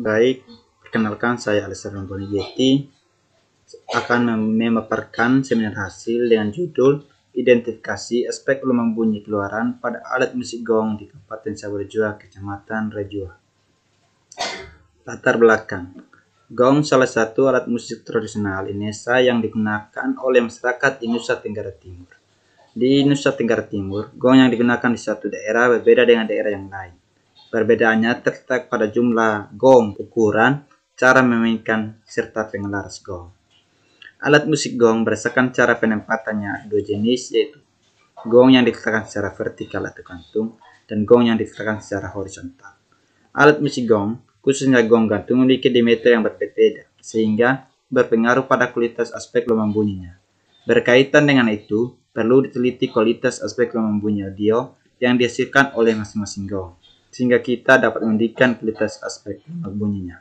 Baik, perkenalkan saya Alessandro Bonighetti akan memaparkan seminar hasil dengan judul Identifikasi Aspek Gelombang Bunyi Keluaran pada Alat Musik Gong di Kabupaten Sabuarejua, Kecamatan Rejua. Latar belakang. Gong salah satu alat musik tradisional Indonesia yang digunakan oleh masyarakat di Nusa Tenggara Timur. Di Nusa Tenggara Timur, gong yang digunakan di suatu daerah berbeda dengan daerah yang lain. Perbedaannya terletak pada jumlah gong, ukuran, cara memainkan, serta pengelaras gong. Alat musik gong berdasarkan cara penempatannya dua jenis, yaitu gong yang diletakkan secara vertikal atau gantung dan gong yang diletakkan secara horizontal. Alat musik gong, khususnya gong gantung, memiliki diameter yang berbeda sehingga berpengaruh pada kualitas aspek gelombang bunyinya. Berkaitan dengan itu, perlu diteliti kualitas aspek gelombang bunyi audio yang dihasilkan oleh masing-masing gong, sehingga kita dapat menentukan kualitas aspek gelombang bunyinya.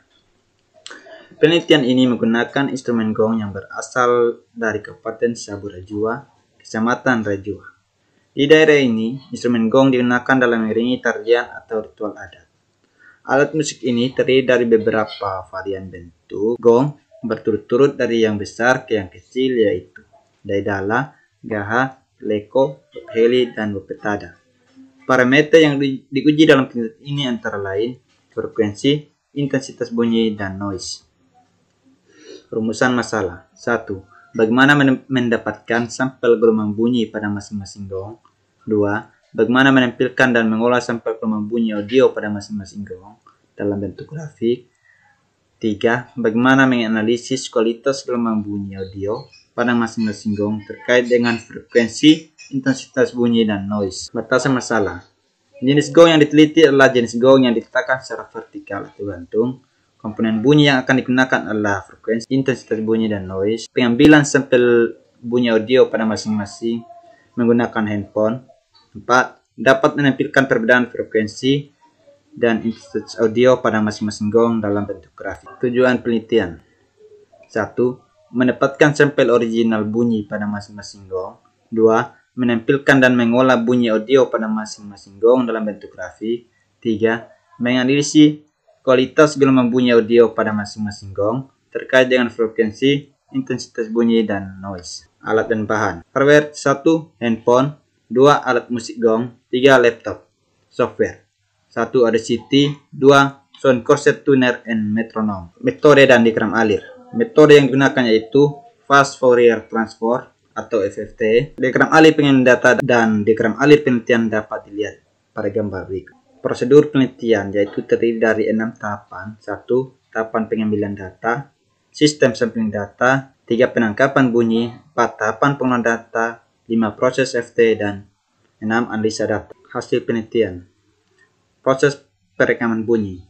Penelitian ini menggunakan instrumen gong yang berasal dari Kabupaten Sabuarejua, Kecamatan Rejua. Di daerah ini, instrumen gong digunakan dalam mengiringi tarian atau ritual adat. Alat musik ini terdiri dari beberapa varian bentuk gong berturut-turut dari yang besar ke yang kecil, yaitu daidala, gaha, leko, heli, dan bepetada. Parameter yang diuji dalam penelitian ini antara lain frekuensi, intensitas bunyi, dan noise. Rumusan masalah. 1. Bagaimana mendapatkan sampel gelombang bunyi pada masing-masing gong? 2. Bagaimana menampilkan dan mengolah sampel gelombang bunyi audio pada masing-masing gong dalam bentuk grafik? 3. Bagaimana menganalisis kualitas gelombang bunyi audio pada masing-masing gong terkait dengan frekuensi, intensitas bunyi, dan noise. Batasan masalah. Jenis gong yang diteliti adalah jenis gong yang diletakkan secara vertikal atau gantung. Komponen bunyi yang akan digunakan adalah frekuensi, intensitas bunyi, dan noise. Pengambilan sampel bunyi audio pada masing-masing menggunakan handphone. 4. Dapat menampilkan perbedaan frekuensi dan intensitas audio pada masing-masing gong dalam bentuk grafik. Tujuan penelitian. 1. Mendapatkan sampel original bunyi pada masing-masing gong. 2. Menampilkan dan mengolah bunyi audio pada masing-masing gong dalam bentuk grafik. 3. Menganalisis kualitas gelombang bunyi audio pada masing-masing gong terkait dengan frekuensi, intensitas bunyi, dan noise. Alat dan bahan. Hardware. 1. Handphone. 2. Alat musik gong. 3. Laptop. Software. 1. Audacity. 2. Sound Corset Tuner and Metronome. Metode dan diagram alir. Metode yang digunakan yaitu Fast Fourier Transform atau FFT. Diagram alir pengiriman data dan diagram alir penelitian dapat dilihat pada gambar berikut. Prosedur penelitian yaitu terdiri dari 6 tahapan. 1. Tahapan pengambilan data, sistem sampling data, 3. Penangkapan bunyi, 4. Tahapan pengolahan data, 5. Proses FT, dan 6. Analisa data. Hasil penelitian. Proses perekaman bunyi.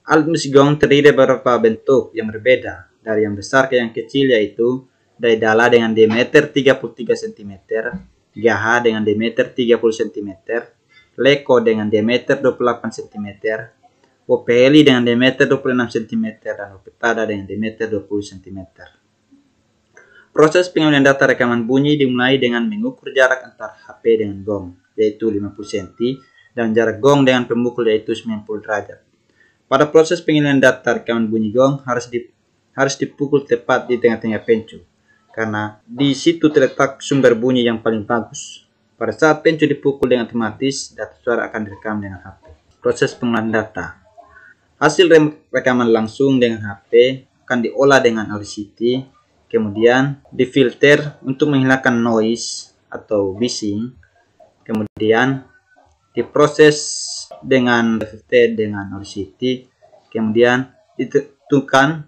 Alat musik gong terdiri dari beberapa bentuk yang berbeda, dari yang besar ke yang kecil, yaitu daidala dengan diameter 33 cm, gaha dengan diameter 30 cm, leko dengan diameter 28 cm, wopeli dengan diameter 26 cm, dan wopetada dengan diameter 20 cm. Proses pengambilan data rekaman bunyi dimulai dengan mengukur jarak antar HP dengan gong, yaitu 50 cm, dan jarak gong dengan pemukul yaitu 90 derajat. Pada proses pengiriman data rekaman bunyi gong harus dipukul tepat di tengah-tengah pencu, karena di situ terletak sumber bunyi yang paling bagus. Pada saat pencu dipukul dengan otomatis, data suara akan direkam dengan HP. Proses pengolahan data. Hasil rekaman langsung dengan HP akan diolah dengan Audacity, kemudian difilter untuk menghilangkan noise atau bising, kemudian diproses dengan FFT dengan Audacity, kemudian ditentukan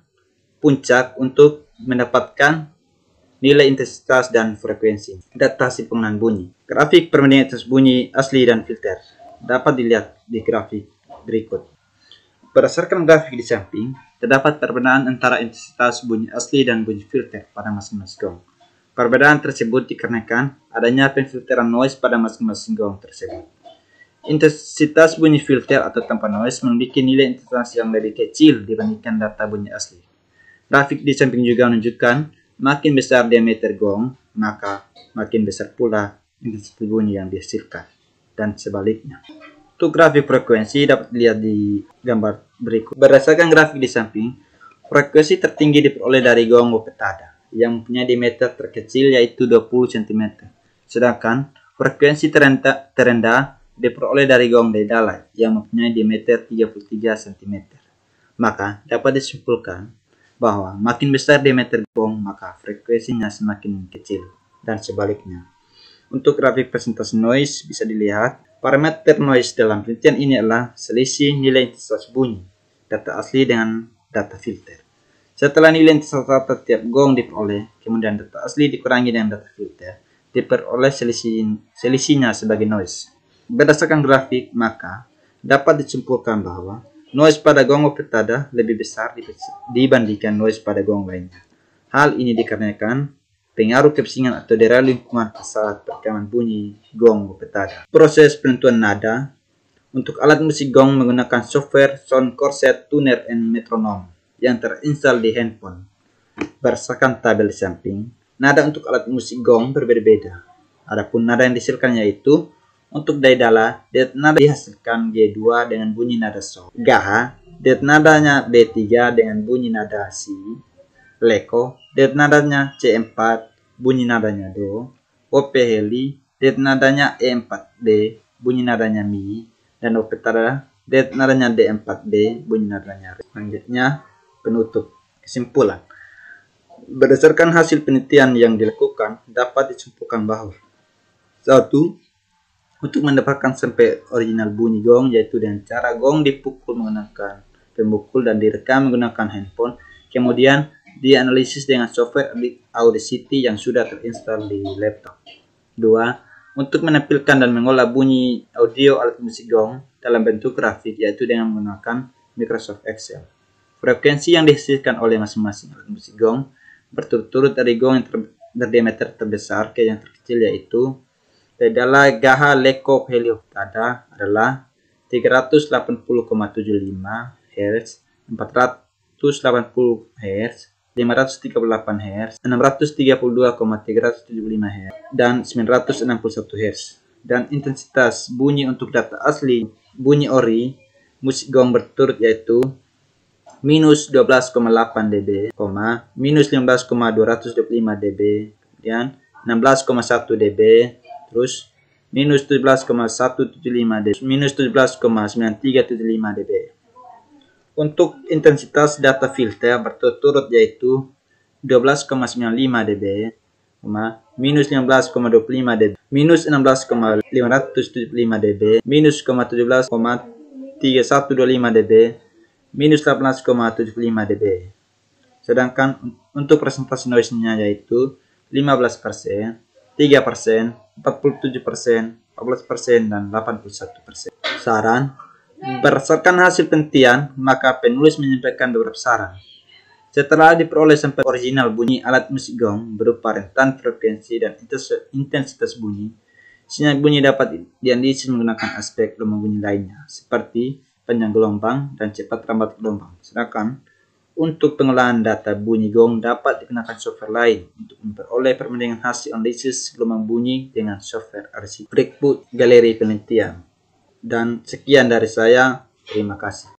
puncak untuk mendapatkan nilai intensitas dan frekuensi. Data hasil pengolahan bunyi. Grafik perbandingan intensitas bunyi asli dan filter dapat dilihat di grafik berikut. Berdasarkan grafik di samping, terdapat perbedaan antara intensitas bunyi asli dan bunyi filter pada masing-masing gong. Perbedaan tersebut dikarenakan adanya pemfilteran noise pada masing-masing gong tersebut. Intensitas bunyi filter atau tanpa noise memiliki nilai intensitas yang lebih kecil dibandingkan data bunyi asli. Grafik di samping juga menunjukkan makin besar diameter gong, maka makin besar pula intensitas bunyi yang dihasilkan, dan sebaliknya. Untuk grafik frekuensi dapat dilihat di gambar berikut. Berdasarkan grafik di samping, frekuensi tertinggi diperoleh dari gong petada yang mempunyai diameter terkecil yaitu 20 cm. Sedangkan frekuensi terendah diperoleh dari gong daedalai yang mempunyai diameter 33 cm. Maka dapat disimpulkan bahwa makin besar diameter gong maka frekuensinya semakin kecil dan sebaliknya. Untuk grafik presentasi noise bisa dilihat parameter noise dalam penelitian ini adalah selisih nilai intensitas bunyi data asli dengan data filter. Setelah nilai intensitas data tiap gong diperoleh, kemudian data asli dikurangi dengan data filter, diperoleh selisihnya sebagai noise. Berdasarkan grafik, maka dapat disimpulkan bahwa noise pada gong petada lebih besar dibandingkan noise pada gong lainnya. Hal ini dikarenakan pengaruh kebisingan atau daerah lingkungan saat perekaman bunyi gong petada. Proses penentuan nada untuk alat musik gong menggunakan software Sound Corset Tuner and Metronome yang terinstall di handphone. Berdasarkan tabel di samping, nada untuk alat musik gong berbeda-beda. Adapun nada yang dihasilkan yaitu untuk daedala, det nada dihasilkan G2 dengan bunyi nada sol. Gaha, det nadanya B3 dengan bunyi nada si. Leko, det nadanya C4, bunyi nadanya do. Op heli, det nadanya E4D, bunyi nadanya mi. Dan op petada, det nadanya D4B, bunyi nadanya re. Selanjutnya, penutup. Kesimpulan. Berdasarkan hasil penelitian yang dilakukan, dapat disimpulkan bahwa 1. Untuk mendapatkan sampai original bunyi gong yaitu dengan cara gong dipukul menggunakan pemukul dan direkam menggunakan handphone, kemudian dianalisis dengan software Audacity yang sudah terinstall di laptop. 2. Untuk menampilkan dan mengolah bunyi audio alat musik gong dalam bentuk grafik yaitu dengan menggunakan Microsoft Excel. Frekuensi yang dihasilkan oleh masing-masing alat musik gong berturut-turut dari gong yang berdiameter terbesar ke yang terkecil yaitu daedala gaha leko heliotada adalah 380,75 Hz, 480 Hz, 538 Hz, 632,375 Hz, dan 961 Hz. Dan intensitas bunyi untuk data asli bunyi ori musik gong berturut yaitu minus 12,8 dB, minus 15,225 dB, kemudian 16,1 dB, terus minus 17,175 dB, minus 17,9375 dB. Untuk intensitas data filter berturut-turut yaitu 12,95 dB, minus 15,25 dB, minus 16,575 dB, minus 17,3125 dB, minus 18,75 dB. Sedangkan untuk presentasi noise-nya yaitu 15%, 3%, 47%, 14%, dan 81%. Saran. Berdasarkan hasil penelitian, maka penulis menyampaikan beberapa saran. Setelah diperoleh sampai original bunyi alat musik gong berupa rentan frekuensi dan intensitas bunyi, sinyal bunyi dapat dianalisis menggunakan aspek gelombang bunyi lainnya, seperti panjang gelombang dan cepat rambat gelombang. Sedangkan untuk pengolahan data bunyi gong dapat digunakan software lain untuk memperoleh perbandingan hasil analisis gelombang bunyi dengan software Audacity. Berikut galeri penelitian. Dan sekian dari saya. Terima kasih.